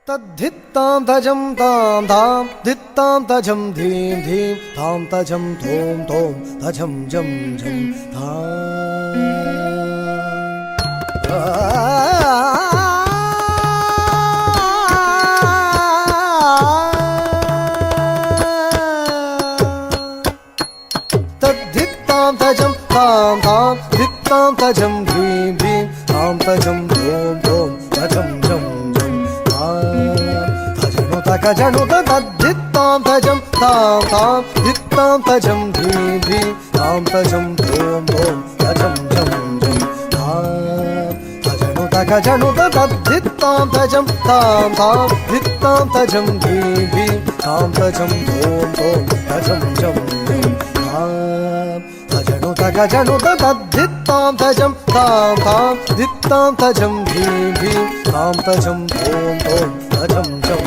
तद्धित्तां तजं तां धां धित्तां तजं धीं धीं तां तजं धों धों तजं जं जं तद्धित्तां तजं तां धां धित्तां तजं धीं धीं तां तजं धों धों तजं जं तजनु तद्धित्तां तजं तां तां धित्तां तजं धीं धीं तां तजं धों धों तजं जं जं तजनु तद्धित्तां तजं तां तां धित्तां तजं धीं धीं तां तजं धों धों तजं जं जं तजनु तद्धित्तां तजं तां तां धित्तां तजं धीं धीं तां तजं धों धों तजं जं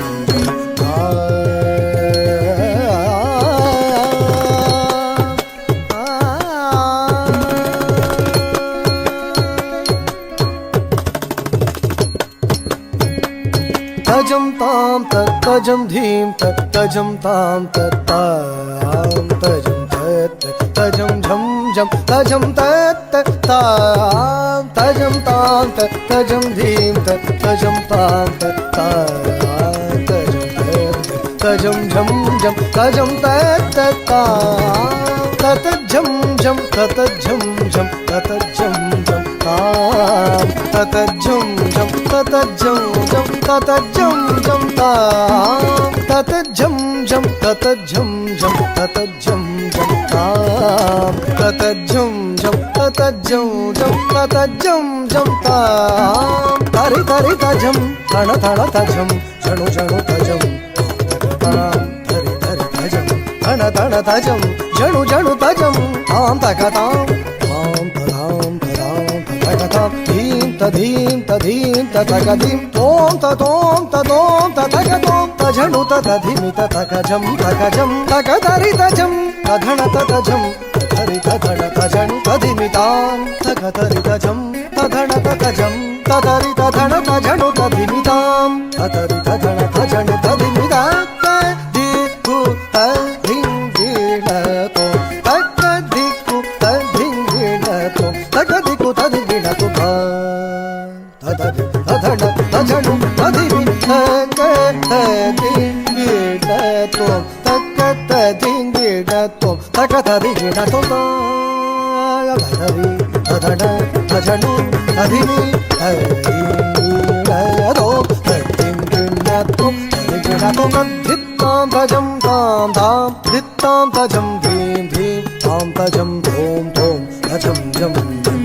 तजं तां तजं धीं तजं तां तां तजं तजं झं झं तजं तां तजं तां तजं धीं तजं तां तजं झं झं तजं ततझं झं ततझं झं ततझं झं ततझं झं ततझं झं ततझं झं ततझं झं ततझं झं ततझं झं ततझं झं ततझं झं ततझं झं तरि तरि तजं तण तण तजं झणु झणु तजं धरि धरि तजं तण तण तजं झणु झणु तजं तां तकतां तां तदां तदां तकतां धीं तधीं तधीं ततकधीं तों ततों ततों ततकतों तझणु ततधिमि ततकजं तकजं तकधरि तजं तधण ततजं तधरि तधण तजणु तधिमि तां तकधरि तजं तधण ततजं तधरि तधण तजणु तधिमि तां तधरि तधण तजणु तधिमि तां तदिकु तधिं गिणतो तकदिकु तधिं गिणतो तकदिकु तधिं गिणतो तधरि तधण तजणु तधिमि तकदिं गिणतो तकदिं गिणतो तकधरि गिणतो तधरि तधण तजणु तधिमि तदिं गिणतो गिणतो तद्धित्तां तजं तां धां धित्तां तजं धीं धीं तां तजं धों धों तजं जं जं